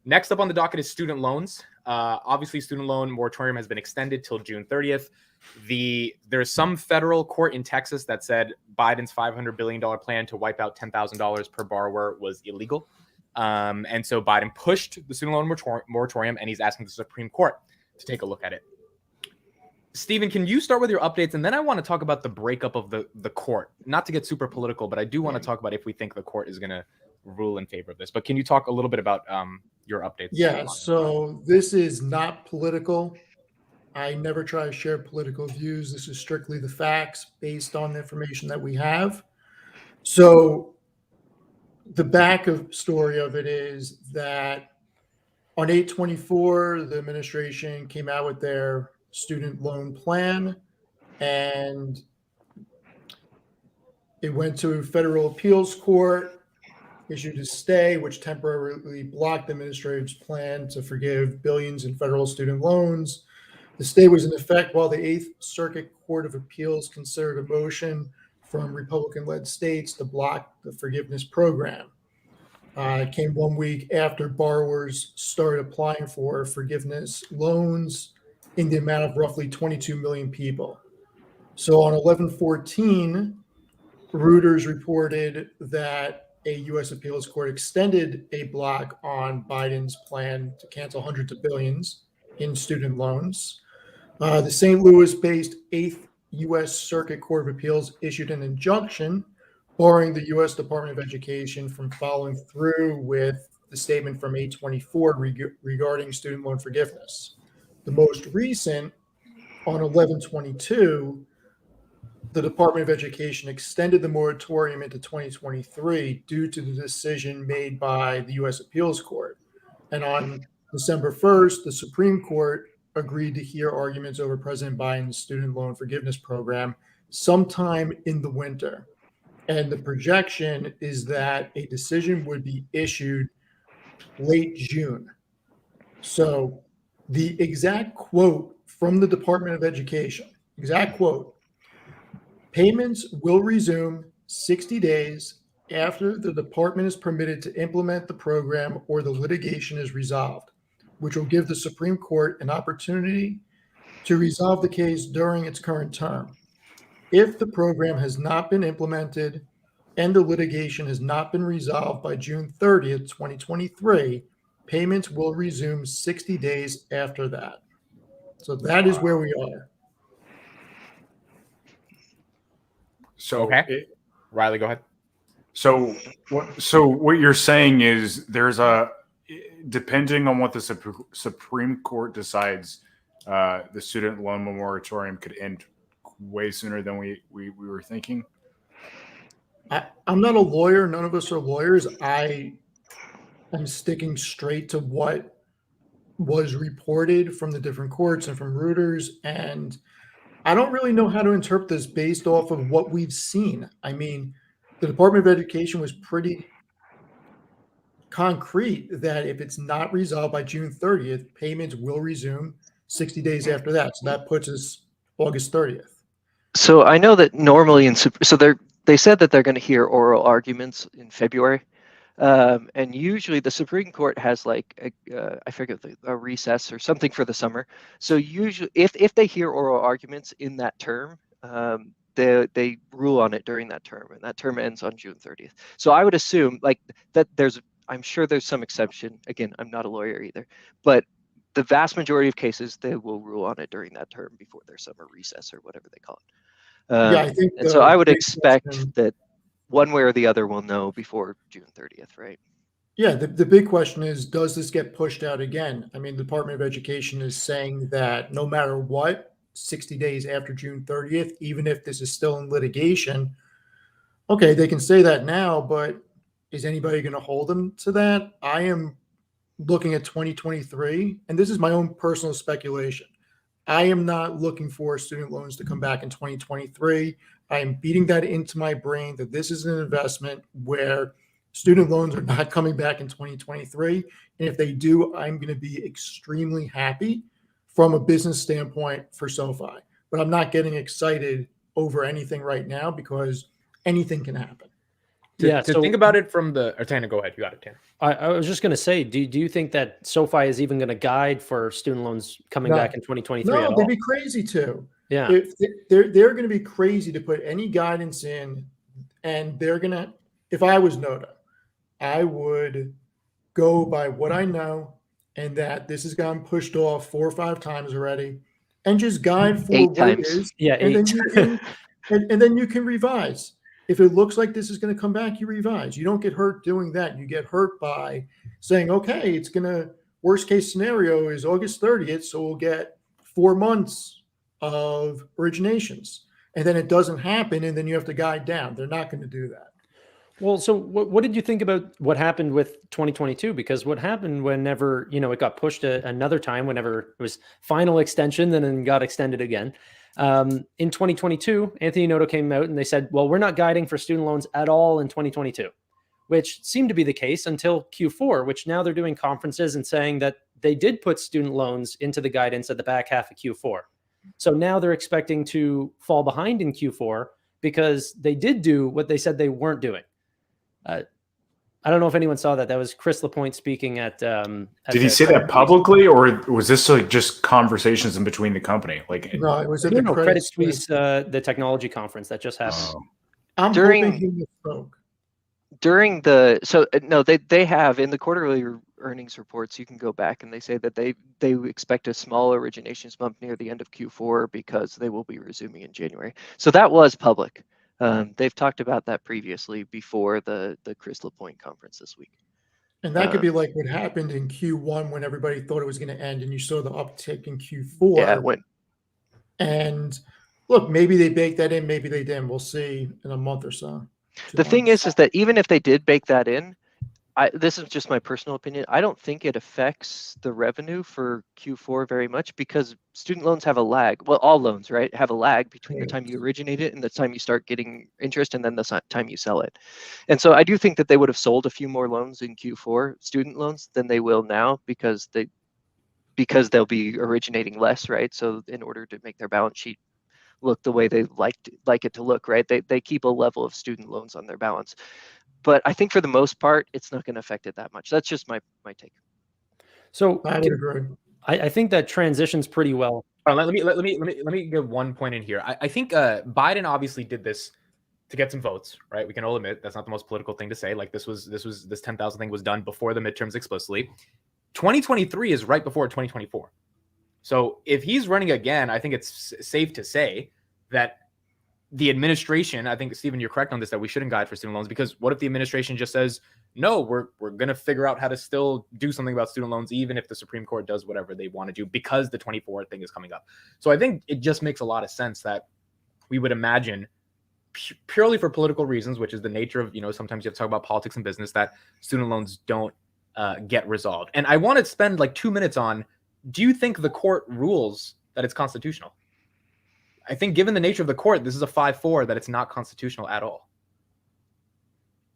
Next up on the docket is student loans. Obviously, student loan moratorium has been extended till June 30th. There's some federal court in Texas that said Biden's $500 billion plan to wipe out $10,000 per borrower was illegal. And so Biden pushed the student loan moratorium, and he's asking the Supreme Court to take a look at it. Stephen, can you start with your updates? And then I want to talk about the breakup of the court. Not to get super political, but I do want to talk about if we think the court is going to rule in favor of this. But can you talk a little bit about your updates? Yeah, so this is not political. I never try to share political views. This is strictly the facts based on the information that we have. So the back of story of it is that on 8/24, the administration came out with their student loan plan, and it went to federal appeals court, issued a stay, which temporarily blocked the administration's plan to forgive billions in federal student loans. The stay was in effect while the Eighth Circuit Court of Appeals considered a motion from Republican-led states to block the forgiveness program. It came 1 week after borrowers started applying for forgiveness loans in the amount of roughly 22 million people. So on 11/14, Reuters reported that a U.S. appeals court extended a block on Biden's plan to cancel hundreds of billions in student loans. The St. Louis-based 8th U.S. Circuit Court of Appeals issued an injunction barring the U.S. Department of Education from following through with the statement from 8/24 regarding student loan forgiveness. The most recent, on 11/22, the Department of Education extended the moratorium into 2023 due to the decision made by the U.S. Appeals Court. And on December 1st, the Supreme Court agreed to hear arguments over President Biden's student loan forgiveness program sometime in the winter. And the projection is that a decision would be issued late June. So the exact quote from the Department of Education, exact quote, payments will resume 60 days after the department is permitted to implement the program or the litigation is resolved, which will give the Supreme Court an opportunity to resolve the case during its current term. If the program has not been implemented and the litigation has not been resolved by June 30th, 2023, payments will resume 60 days after that. So that is where we are. So, okay. Riley, go ahead. So what you're saying is depending on what the Supreme Court decides, the student loan moratorium could end way sooner than we were thinking. I'm not a lawyer. None of us are lawyers. I am sticking straight to what was reported from the different courts and from Reuters. And I don't really know how to interpret this based off of what we've seen. I mean, the Department of Education was pretty concrete that if it's not resolved by June 30th, payments will resume 60 days after that. So that puts us August 30th. So I know that normally they said that they're going to hear oral arguments in February. And usually the Supreme Court has like I forget a recess or something for the summer. So usually if they hear oral arguments in that term, they rule on it during that term, and that term ends on June 30th. So I would assume like that I'm sure there's some exception. Again, I'm not a lawyer either, but the vast majority of cases, they will rule on it during that term before their summer recess or whatever they call it. I think and so I would expect that one way or the other we'll know before June 30th, right? Yeah, the big question is, does this get pushed out again? I mean, the Department of Education is saying that no matter what, 60 days after June 30th, even if this is still in litigation, okay, they can say that now, but is anybody going to hold them to that? I am looking at 2023, and this is my own personal speculation. I am not looking for student loans to come back in 2023. I am beating that into my brain that this is an investment where student loans are not coming back in 2023. And if they do, I'm going to be extremely happy from a business standpoint for SOFI. But I'm not getting excited over anything right now because anything can happen. To think about it from the, or Tanner, go ahead. You got it, Tanner. I was just going to say, do you think that SoFi is even going to guide for student loans coming No. back in 2023 No, at all? they'd be crazy to. Yeah. If they're going to be crazy to put any guidance in, and they're going to, if I was NODA, I would go by what I know, and that this has gotten pushed off 4 or 5 times already, and just guide for 8 what times. it is. Yeah, And 8. then you can, and then you can revise. If it looks like this is going to come back, you revise. You don't get hurt doing that. You get hurt by saying, okay, it's going to, worst case scenario is August 30th, so we'll get 4 months of originations. And then it doesn't happen, and then you have to guide down. They're not going to do that. Well, so what did you think about what happened with 2022? Because what happened whenever, it got pushed another time, whenever it was final extension, then got extended again. In 2022, Anthony Noto came out and they said, well, we're not guiding for student loans at all in 2022, which seemed to be the case until Q4, which now they're doing conferences and saying that they did put student loans into the guidance at the back half of Q4. So now they're expecting to fall behind in Q4 because they did do what they said they weren't doing. I don't know if anyone saw that. That was Chris Lapointe speaking at. Did he say that publicly, or was this like just conversations in between the company? Like, No, it was at No, the Credit Suisse, the technology conference that just happened. I'm During- hoping he misspoke. During they have in the quarterly earnings reports, you can go back and they say that they expect a small originations bump near the end of Q4 because they will be resuming in January. So that was public. They've talked about that previously before the Chris Lapointe conference this week. And that could be like what happened in Q1 when everybody thought it was going to end, and you saw the uptick in Q4. Yeah, And look, maybe they baked that in, maybe they didn't. We'll see in a month or so. the thing is that even if they did bake that in, this is just my personal opinion. I don't think it affects the revenue for Q4 very much because student loans have a lag. Well, all loans, right, have a lag between the time you originate it and the time you start getting interest and then the time you sell it. And so I do think that they would have sold a few more loans in Q4, student loans, than they will now because they'll be originating less, right? So in order to make their balance sheet look the way they like it to look, right, they keep a level of student loans on their balance. But I think for the most part, it's not going to affect it that much. That's just my take. So I would agree. I think that transitions pretty well. All right, let me get one point in here. I think Biden obviously did this to get some votes, right? We can all admit that's not the most political thing to say. Like this 10,000 thing was done before the midterms explicitly. 2023 is right before 2024. So if he's running again, I think it's safe to say that the administration, I think, Stephen, you're correct on this, that we shouldn't guide for student loans, because what if the administration just says, no, we're going to figure out how to still do something about student loans, even if the Supreme Court does whatever they want to do, because the 24 thing is coming up. So I think it just makes a lot of sense that we would imagine purely for political reasons, which is the nature of, sometimes you have to talk about politics and business, that student loans don't get resolved. And I want to spend like 2 minutes on, do you think the court rules that it's constitutional? I think given the nature of the court, this is a 5-4 that it's not constitutional at all.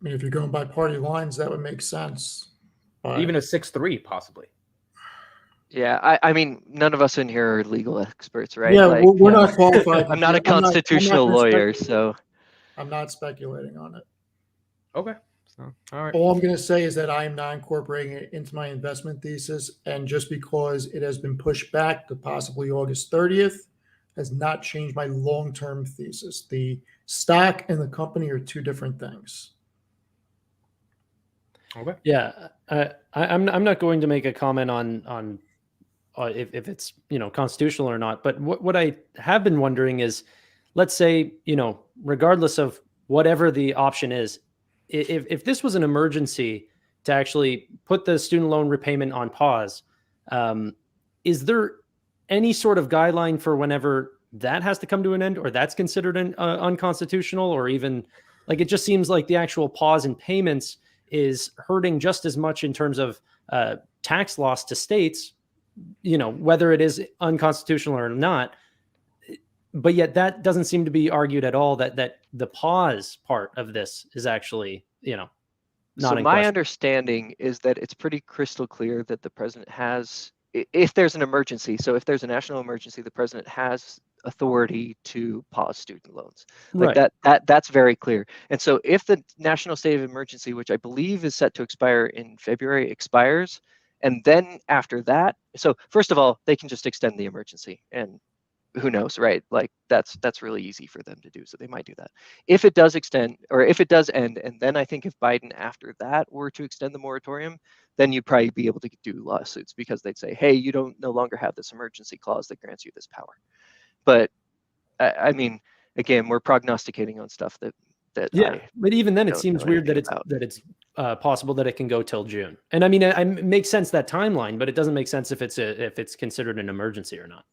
I mean, if you're going by party lines, that would make sense. But Even a 6-3 possibly. Yeah, I mean, none of us in here are legal experts, right? yeah, Like, we're not qualified. I'm not a constitutional lawyer, so I'm not speculating on it. Okay. So, all right. All I'm going to say is that I am not incorporating it into my investment thesis. And just because it has been pushed back to possibly August 30th has not changed my long-term thesis. The stock and the company are two different things. Okay. Yeah, I'm not going to make a comment on if it's constitutional or not. But what I have been wondering is, let's say regardless of whatever the option is, if this was an emergency to actually put the student loan repayment on pause, is there any sort of guideline for whenever that has to come to an end, or that's considered unconstitutional, or even like it just seems like the actual pause in payments is hurting just as much in terms of tax loss to states, whether it is unconstitutional or not. But yet that doesn't seem to be argued at all, that the pause part of this is actually, not so in my question. understanding is that it's pretty crystal clear that the president has, if there's an emergency, so if there's a national emergency, the president has authority to pause student loans. Like Right. that's very clear. And so if the national state of emergency, which I believe is set to expire in February, expires, and then after that, so first of all, they can just extend the emergency, and who knows, right? Like that's really easy for them to do. So they might do that. If it does extend, or if it does end, and then I think if Biden after that were to extend the moratorium, then you'd probably be able to do lawsuits because they'd say, hey, you don't no longer have this emergency clause that grants you this power. But I mean, again, we're prognosticating on stuff that Yeah, but even then, it don't seems know weird that anything it's possible that it can go till June. And I mean, it makes sense that timeline, but it doesn't make sense if it's considered an emergency or not.